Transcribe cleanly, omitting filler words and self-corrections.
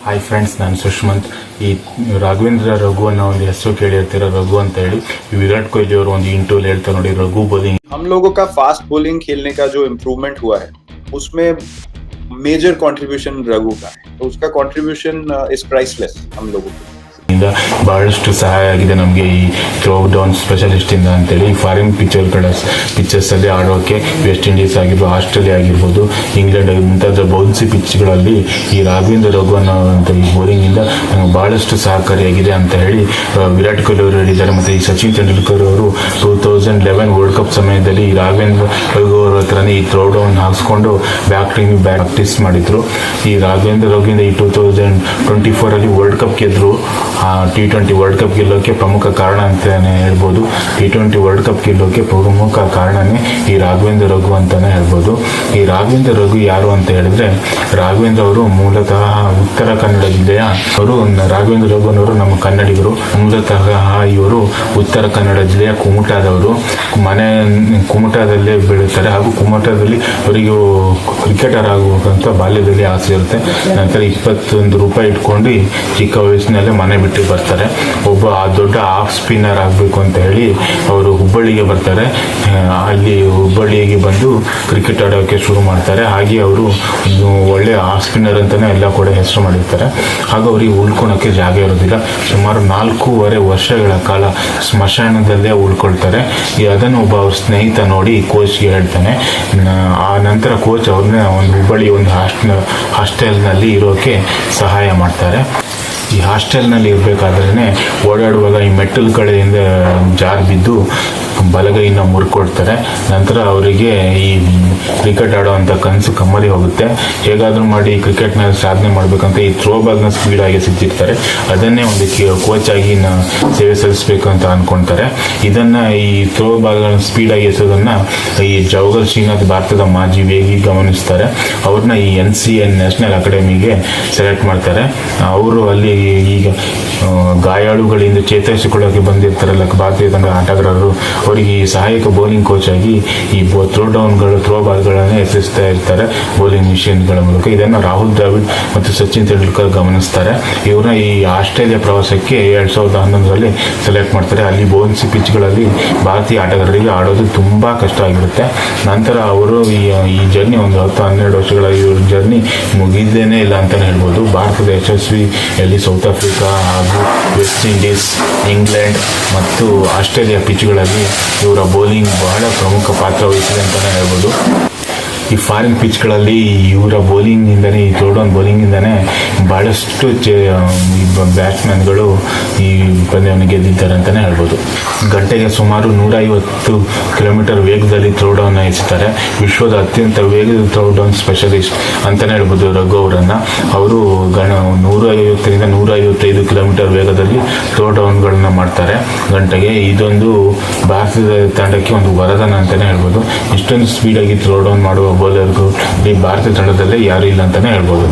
Hi friends, ನಾನು ಸುಷ್ಮಂತ್. ಈ ರಾಘವೇಂದ್ರ ರಘು ಅನ್ನೋ ಒಂದು ಹೆಸರು ಕೇಳಿರ್ತೀರ, ರಘು ಅಂತ ಹೇಳಿ. ವಿರಾಟ್ ಕೊಹ್ಲಿ ಅವರು ಒಂದು ಇಂಟರ್ವ್ಯೂ ಹೇಳ್ತಾರೆ ನೋಡಿ, ರಘು ಬೌಲಿಂಗ್. हम लोगों का फास्ट बॉलिंग खेलने का जो इम्प्रूवमेंट हुआ है उसमें मेजर कंट्रीब्यूशन रघु का है, तो उसका कंट्रीब्यूशन इज प्राइसलेस हम लोगों को. ಬಹಳಷ್ಟು ಸಹಾಯ ಆಗಿದೆ ನಮಗೆ ಈ ಥ್ರೋ ಡೌನ್ ಸ್ಪೆಷಲಿಸ್ಟ್ ಇಂದ ಅಂತೇಳಿ. ಫಾರಿನ್ ಪಿಚರ್ಸ್ ಅಲ್ಲಿ ಆಡೋಕೆ ವೆಸ್ಟ್ ಇಂಡೀಸ್ ಆಗಿರ್ಬೋದು, ಆಸ್ಟ್ರೇಲಿಯಾ ಆಗಿರ್ಬೋದು, ಇಂಗ್ಲೆಂಡ್ ಮುಂತಾದ ಬೌನ್ಸಿ ಪಿಚ್ಗಳಲ್ಲಿ ಈ ರಾಘವೇಂದ್ರ ರಘು ಅನ್ನೋಂಥ ಈ ಬೌಲಿಂಗ್ ಇಂದ ನಮಗೆ ಬಹಳಷ್ಟು ಸಹಕಾರಿಯಾಗಿದೆ ಅಂತ ಹೇಳಿ ವಿರಾಟ್ ಕೊಹ್ಲಿ ಅವರು ಹೇಳಿದ್ದಾರೆ. ಮತ್ತೆ ಈ ಸಚಿನ್ ತೆಂಡೂಲ್ಕರ್ ಅವರು 2011 ವರ್ಲ್ಡ್ ಕಪ್ ಸಮಯದಲ್ಲಿ ಈ ರಾಘವೇಂದ್ರ ರಘು ಅವರ ಹತ್ರನೇ ಈ ಥ್ರೋ ಡೌನ್ ಹಾಕ್ಸ್ಕೊಂಡು ಪ್ರಾಕ್ಟೀಸ್ ಮಾಡಿದ್ರು. ಈ ರಾಘವೇಂದ್ರ ರಘುವಿಂದ ಈ 2024 ಅಲ್ಲಿ ವರ್ಲ್ಡ್ ಕಪ್ ಗೆದ್ರು. T20 ವರ್ಲ್ಡ್ ಕಪ್ ಗೆಲ್ಲೋಕೆ ಪ್ರಮುಖ ಕಾರಣ ಅಂತಾನೆ ಹೇಳ್ಬೋದು. T20 ವರ್ಲ್ಡ್ ಕಪ್ ಗೆಲ್ಲೋಕೆ ಪ್ರಮುಖ ಕಾರಣನೇ ಈ ರಾಘವೇಂದ್ರ ರಘು ಅಂತಾನೆ ಹೇಳ್ಬೋದು. ಈ ರಾಘವೇಂದ್ರ ರಘು ಯಾರು ಅಂತ ಹೇಳಿದ್ರೆ, ರಾಘವೇಂದ್ರ ಅವರು ಮೂಲತಃ ಉತ್ತರ ಕನ್ನಡ ಜಿಲ್ಲೆಯ ಅವರು. ರಾಘವೇಂದ್ರ ರಘು ಅನ್ನೋರು ನಮ್ಮ ಕನ್ನಡಿಗರು. ಮೂಲತಃ ಇವರು ಉತ್ತರ ಕನ್ನಡ ಜಿಲ್ಲೆಯ ಕುಮಟಾದವರು. ಕುಮಟಾದಲ್ಲೇ ಬೆಳೀತಾರೆ ಹಾಗೂ ಕುಮಟಾದಲ್ಲಿ ಅವರಿಗೆ ಕ್ರಿಕೆಟರ್ ಆಗುವಂತ ಬಾಲ್ಯದಲ್ಲಿ ಆಸೆ ಇರುತ್ತೆ. ನಂತರ 21 ರೂಪಾಯಿ ಇಟ್ಕೊಂಡು ಚಿಕ್ಕ ವಯಸ್ಸಿನಲ್ಲೇ ಮನೆ ಬಿಟ್ಟು ಬರ್ತಾರೆ. ಒಬ್ಬ ದೊಡ್ಡ ಆಫ್ ಸ್ಪಿನ್ನರ್ ಆಗಬೇಕು ಅಂತ ಹೇಳಿ ಅವರು ಹುಬ್ಬಳ್ಳಿಗೆ ಬರ್ತಾರೆ. ಅಲ್ಲಿ ಹುಬ್ಬಳ್ಳಿಗೆ ಬಂದು ಕ್ರಿಕೆಟ್ ಆಡೋಕ್ಕೆ ಶುರು ಮಾಡ್ತಾರೆ. ಹಾಗೆ ಅವರು ಒಳ್ಳೆ ಆಫ್ ಸ್ಪಿನ್ನರ್ ಅಂತಾನೆ ಎಲ್ಲ ಕೂಡ ಹೆಸರು ಮಾಡಿರ್ತಾರೆ. ಹಾಗೂ ಅವರಿಗೆ ಉಳ್ಕೊಳಕ್ಕೆ ಜಾಗ ಇರೋದಿಲ್ಲ. ಸುಮಾರು 4.5 ವರ್ಷಗಳ ಕಾಲ ಸ್ಮಶಾನದಲ್ಲೇ ಉಳ್ಕೊಳ್ತಾರೆ. ಅದನ್ನು ಒಬ್ಬ ಅವ್ರ ಸ್ನೇಹಿತ ನೋಡಿ ಕೋಚ್ಗೆ ಹೇಳ್ತಾನೆ. ಆ ನಂತರ ಕೋಚ್ ಅವ್ರನ್ನ ಒಂದು ಹುಬ್ಬಳ್ಳಿ ಒಂದು ಹಾಸ್ಟೆಲ್ನಲ್ಲಿ ಇರೋಕೆ ಸಹಾಯ ಮಾಡ್ತಾರೆ. ಈ ಹಾಸ್ಟೆಲ್ನಲ್ಲಿ ಇರಬೇಕಾದ್ರೆ ಓಡಾಡುವಾಗ ಈ ಮೆಟ್ಟಲು ಕಡೆಯಿಂದ ಜಾರು ಬಿದ್ದು ಬಲಗೈನ ಮುರ್ಕೊಡ್ತಾರೆ. ನಂತರ ಅವರಿಗೆ ಈ ಕ್ರಿಕೆಟ್ ಆಡೋವಂಥ ಕನಸು ಕಮ್ಮರಿ ಹೋಗುತ್ತೆ. ಹೇಗಾದರೂ ಮಾಡಿ ಕ್ರಿಕೆಟ್ನಲ್ಲಿ ಸಾಧನೆ ಮಾಡಬೇಕಂತ ಈ ಥ್ರೋ ಬಾಲ್ನ ಸ್ಪೀಡಾಗಿ ಸಿಗ್ತಿರ್ತಾರೆ. ಅದನ್ನೇ ಒಂದು ಕೋಚ್ ಆಗಿ ಸೇವೆ ಸಲ್ಲಿಸಬೇಕು ಅಂತ ಅಂದ್ಕೊಳ್ತಾರೆ. ಇದನ್ನು ಈ ಥ್ರೋ ಬಾಲ್ಗಳನ್ನ ಸ್ಪೀಡಾಗಿ ಎಸೋದನ್ನು ಈ ಜವಗಲ್ ಶ್ರೀನಾಥ್, ಭಾರತದ ಮಾಜಿ ವೇಗಿ ಗಮನಿಸ್ತಾರೆ. ಅವ್ರನ್ನ ಈ NCA ನ್ಯಾಷನಲ್ ಅಕಾಡೆಮಿಗೆ ಸೆಲೆಕ್ಟ್ ಮಾಡ್ತಾರೆ. ಅವರು ಅಲ್ಲಿ ಈಗ ಗಾಯಾಳುಗಳಿಂದ ಚೇತರಿಸಿಕೊಳ್ಳೋಕೆ ಬಂದಿರ್ತಾರಲ್ಲ ಭಾರತೀಯ ತಂಡ ಆಟಗಾರರು, ಅವರಿಗೆ ಈ ಸಹಾಯಕ ಬೌಲಿಂಗ್ ಕೋಚ್ ಆಗಿ ಈ ಥ್ರೋ ಬಾಲ್ಗಳನ್ನು ಎಸೆಸ್ತಾ ಇರ್ತಾರೆ ಬೌಲಿಂಗ್ ಮಿಷಿನ್ಗಳ ಮೂಲಕ. ಇದನ್ನು ರಾಹುಲ್ ದ್ರಾವಿಡ್ ಮತ್ತು ಸಚಿನ್ ತೆಂಡೂಲ್ಕರ್ ಗಮನಿಸ್ತಾರೆ. ಇವ್ರನ್ನ ಈ ಆಸ್ಟ್ರೇಲಿಯಾ ಪ್ರವಾಸಕ್ಕೆ 2011ರಲ್ಲಿ ಸೆಲೆಕ್ಟ್ ಮಾಡ್ತಾರೆ. ಅಲ್ಲಿ ಬೌನ್ಸಿ ಪಿಚ್ಗಳಲ್ಲಿ ಭಾರತೀಯ ಆಟಗಾರರಿಗೆ ಆಡೋದು ತುಂಬ ಕಷ್ಟ ಆಗಿರುತ್ತೆ. ನಂತರ ಅವರು ಈ ಜರ್ನಿ ಒಂದು 10-12 ವರ್ಷಗಳ ಇವ್ರ ಜರ್ನಿ ಮುಗಿದೇನೇ ಇಲ್ಲ ಅಂತಲೇ ಹೇಳ್ಬೋದು. ಭಾರತದ ಯಶಸ್ವಿಯಲ್ಲಿ ಸೌತ್ ಆಫ್ರಿಕಾ ಹಾಗೂ ವೆಸ್ಟ್ ಇಂಡೀಸ್, ಇಂಗ್ಲೆಂಡ್ ಮತ್ತು ಆಸ್ಟ್ರೇಲಿಯಾ ಪಿಚ್ಗಳಲ್ಲಿ ಇವರ ಬೌಲಿಂಗ್ ಬಹಳ ಪ್ರಮುಖ ಪಾತ್ರ ವಹಿಸಿದೆ ಅಂತಲೇ ಹೇಳ್ಬೋದು. ಈ ಫಾರಿನ್ ಪಿಚ್ಗಳಲ್ಲಿ ಇವರ ಬೌಲಿಂಗಿಂದನೇ, ಈ ಥ್ರೋ ಡೌನ್ ಬೌಲಿಂಗಿಂದನೇ ಭಾಳಷ್ಟು ಬ್ಯಾಟ್ಸ್ಮನ್ಗಳು ಈ ಪಂದ್ಯವನ್ನು ಗೆದ್ದಿದ್ದಾರೆ ಅಂತಲೇ ಹೇಳ್ಬೋದು. ಗಂಟೆಗೆ ಸುಮಾರು 150 ಕಿಲೋಮೀಟರ್ ವೇಗದಲ್ಲಿ ಥ್ರೋ ಡೌನ್ ಎಸೆತಾರೆ. ವಿಶ್ವದ ಅತ್ಯಂತ ವೇಗದ ಥ್ರೋ ಡೌನ್ ಸ್ಪೆಷಲಿಸ್ಟ್ ಅಂತಲೇ ಹೇಳ್ಬೋದು ರಘು ಅವರನ್ನು. ಅವರು 150ರಿಂದ 155 ಕಿಲೋಮೀಟರ್ ವೇಗದಲ್ಲಿ ಥ್ರೋ ಡೌನ್ಗಳನ್ನು ಮಾಡ್ತಾರೆ ಗಂಟೆಗೆ. ಇದೊಂದು ಭಾರತದ ತಂಡಕ್ಕೆ ಒಂದು ವರದಾನ ಅಂತಲೇ ಹೇಳ್ಬೋದು. ಇಷ್ಟೊಂದು ಸ್ಪೀಡಾಗಿ ಥ್ರೋ ಡೌನ್ ಮಾಡುವ ಬೌಲರ್ಗಳು ಈ ಭಾರತ ತಂಡದಲ್ಲೇ ಯಾರೂ ಇಲ್ಲ ಅಂತಲೇ ಹೇಳ್ಬೋದು.